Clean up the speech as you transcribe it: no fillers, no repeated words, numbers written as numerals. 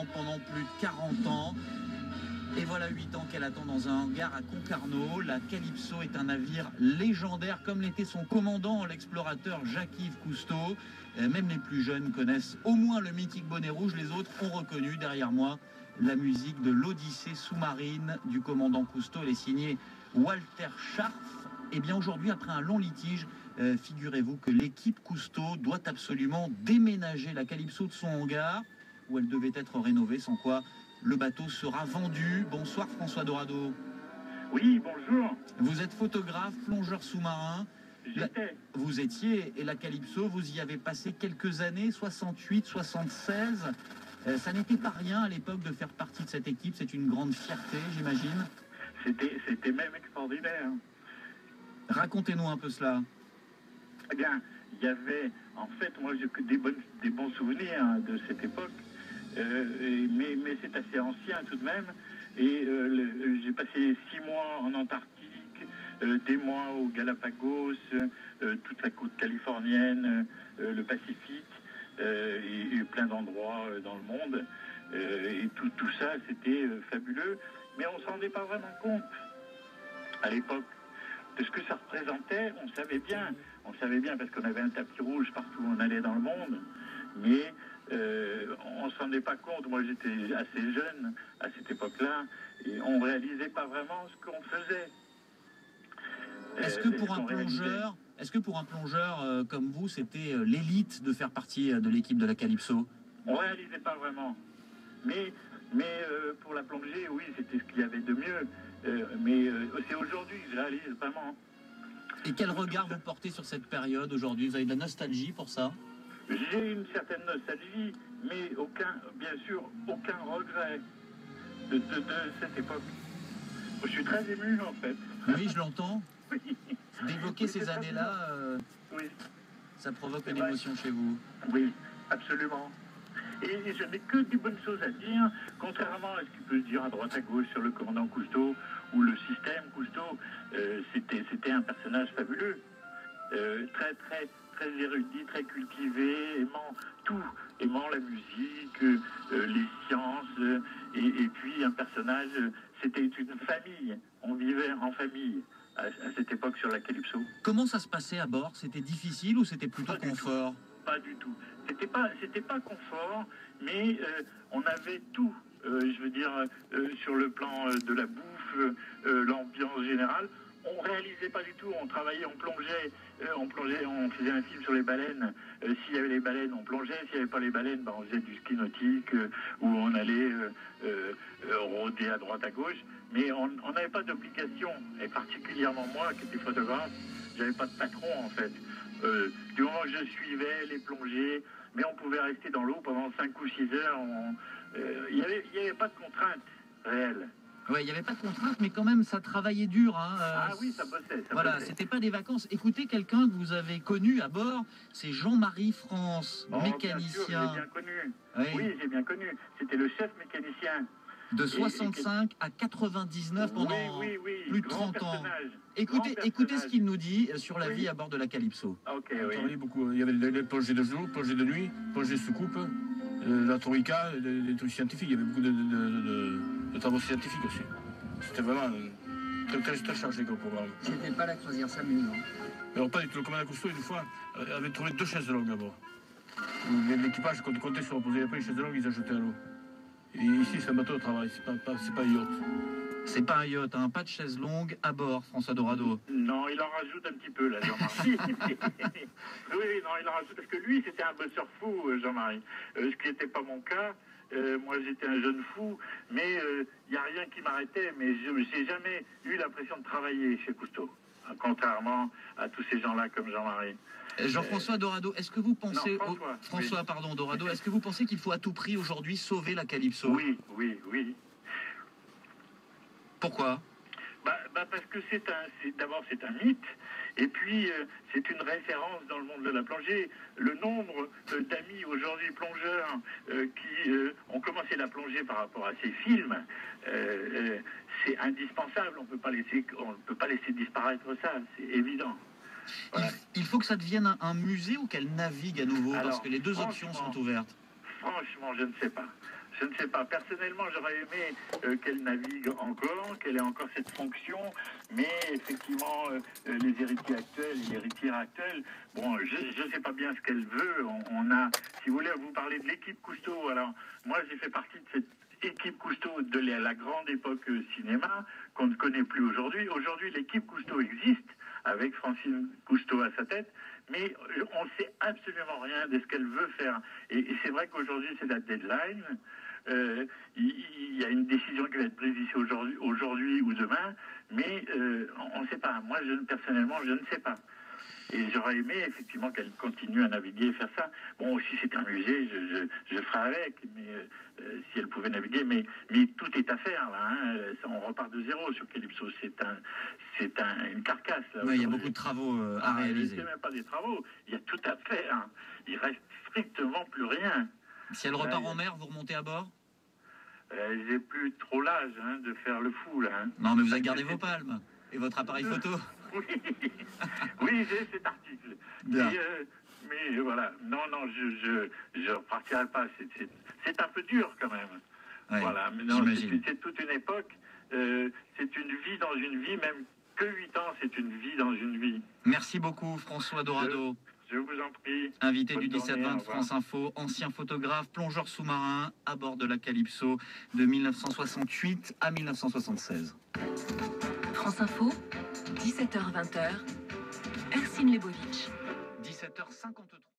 maintenant pendant plus de 40 ans. Et voilà 8 ans qu'elle attend dans un hangar à Concarneau. La Calypso est un navire légendaire, comme l'était son commandant, l'explorateur Jacques-Yves Cousteau. Même les plus jeunes connaissent au moins le mythique bonnet rouge. Les autres ont reconnu derrière moi la musique de l'Odyssée sous-marine du commandant Cousteau. Elle est signée Walter Scharf. Et bien aujourd'hui, après un long litige, figurez-vous que l'équipe Cousteau doit absolument déménager la Calypso de son hangar, où elle devait être rénovée, sans quoi le bateau sera vendu. Bonsoir François Dorado. Oui, bonjour. Vous êtes photographe, plongeur sous-marin. J'étais. Vous étiez, et la Calypso, vous y avez passé quelques années, 68, 76. Ça n'était pas rien à l'époque de faire partie de cette équipe. C'est une grande fierté, j'imagine. C'était même extraordinaire. Racontez-nous un peu cela. Eh bien, il y avait, en fait, moi j'ai que des bons souvenirs de cette époque. Mais c'est assez ancien tout de même. Et j'ai passé 6 mois en Antarctique, des mois au Galapagos, toute la côte californienne, le Pacifique, et plein d'endroits dans le monde. Et tout ça, c'était fabuleux. Mais on ne s'en rendait pas vraiment compte à l'époque. De ce que ça représentait, on savait bien parce qu'on avait un tapis rouge partout où on allait dans le monde. Mais on ne s'en rendait pas compte. Moi, j'étais assez jeune à cette époque-là et on ne réalisait pas vraiment ce qu'on faisait. Est-ce que pour un plongeur comme vous, c'était l'élite de faire partie de l'équipe de la Calypso? On ne réalisait pas vraiment. Mais pour la plongée, oui, c'était ce qu'il y avait de mieux. Mais c'est aujourd'hui que je réalise vraiment. Et quel regard vous portez sur cette période aujourd'hui? Vous avez de la nostalgie pour ça? J'ai une certaine nostalgie, mais bien sûr, aucun regret de cette époque. Je suis très ému, en fait. Oui, je l'entends. Oui. D'évoquer ces années-là, oui. Ça provoque une émotion chez vous. Oui, absolument. Et je n'ai que des bonnes choses à dire, contrairement à ce qui peut se dire à droite à gauche sur le commandant Cousteau ou le système Cousteau. C'était un personnage fabuleux, très érudit, très cultivé, aimant la musique, les sciences, et puis un personnage, c'était une famille, on vivait en famille à cette époque sur la Calypso. Comment ça se passait à bord? C'était difficile ou c'était plutôt confort? Pas du tout. C'était pas confort, mais on avait tout. Je veux dire, sur le plan de la bouffe, l'ambiance générale, on réalisait pas du tout. On travaillait, on plongeait, on faisait un film sur les baleines. S'il y avait les baleines, on plongeait. S'il n'y avait pas les baleines, on faisait du ski nautique, où on allait rôder à droite à gauche. Mais on n'avait pas d'obligation, et particulièrement moi qui étais photographe, j'avais pas de patron en fait. Du moment que je suivais les plongées, mais on pouvait rester dans l'eau pendant 5 ou 6 heures. Il n'y avait pas de contraintes réelles. Oui, il n'y avait pas de contraintes, mais quand même, ça travaillait dur. Hein. Ah oui, ça bossait. Voilà, c'était pas des vacances. Écoutez, quelqu'un que vous avez connu à bord, c'est Jean-Marie France, mécanicien. Bien sûr, j'ai bien connu. Oui, j'ai bien connu. C'était le chef mécanicien. De 65 à 99 pendant plus de 30 ans. Écoutez ce qu'il nous dit sur la vie à bord de la Calypso. Ok, on travaillait beaucoup. Il y avait les plongées de jour, plongées de nuit, plongées sous coupe, la troïka, les trucs scientifiques. Il y avait beaucoup de travaux scientifiques aussi. C'était vraiment très chargé comme programme. C'était pas la croisière Samu, non? Alors pas du tout. Le commandant Cousteau, une fois, avait trouvé 2 chaises longues à bord. L'équipage comptait se reposer. Après, les chaises longues, ils achetaient à l'eau. Et ici, c'est un bateau de travail, c'est pas un yacht. C'est pas un yacht, hein, pas de chaise longue à bord, François Dorado. Non, il en rajoute un petit peu, là, Jean-Marie. Oui, non, il en rajoute, parce que lui, c'était un bosseur fou, Jean-Marie. Ce qui n'était pas mon cas. Moi, j'étais un jeune fou, mais il n'y a rien qui m'arrêtait. Mais je n'ai jamais eu l'impression de travailler chez Cousteau, contrairement à tous ces gens-là comme Jean-Marie. Jean-François Dorado, est-ce que vous pensez... François, pardon, Dorado, est-ce que vous pensez qu'il faut à tout prix aujourd'hui sauver la Calypso? Oui. Pourquoi? Parce que d'abord c'est un mythe, et puis c'est une référence dans le monde de la plongée. Le nombre d'amis aujourd'hui plongeurs qui ont commencé la plongée par rapport à ces films, c'est indispensable. On ne peut pas laisser disparaître ça, c'est évident. Voilà. Il faut que ça devienne un musée ou qu'elle navigue à nouveau, parce que les deux options sont ouvertes. franchement, je ne sais pas. Je ne sais pas. Personnellement, j'aurais aimé qu'elle navigue encore, qu'elle ait encore cette fonction, mais effectivement, les héritiers actuels, les héritières actuelles, bon, je ne sais pas bien ce qu'elle veut. On a, si vous voulez, vous parler de l'équipe Cousteau. Alors, moi, j'ai fait partie de cette équipe Cousteau de la grande époque cinéma qu'on ne connaît plus aujourd'hui. Aujourd'hui, l'équipe Cousteau existe avec Francine Cousteau à sa tête, mais on ne sait absolument rien de ce qu'elle veut faire. Et c'est vrai qu'aujourd'hui, c'est la deadline. Il y a une décision qui va être prise ici aujourd'hui ou demain, mais on ne sait pas. Moi, personnellement, je ne sais pas. Et j'aurais aimé effectivement qu'elle continue à naviguer et faire ça. Bon, si c'est un musée, je ferai avec, mais si elle pouvait naviguer, mais tout est à faire là. Hein. On repart de zéro sur Calypso. C'est une carcasse. Là, il y a beaucoup de travaux à réaliser. Il n'y a même pas des travaux. Il y a tout à faire. Hein. Il reste strictement plus rien. Si elle repart en mer, vous remontez à bord? J'ai plus trop l'âge de faire le fou là. Hein. Non, mais vous avez gardé vos palmes et votre appareil photo. Oui, j'ai cet article. Mais voilà, non, je repartirai pas. C'est un peu dur quand même. Ouais, voilà, mais non, c'est toute une époque. C'est une vie dans une vie, même que 8 ans, c'est une vie dans une vie. Merci beaucoup, François Dorado. Je vous en prie. Invité du 17-20 de France Info, ancien photographe, plongeur sous-marin à bord de la Calypso de 1968 à 1976. France Info, 17h-20h, Ercine Lebovitch. 17h53.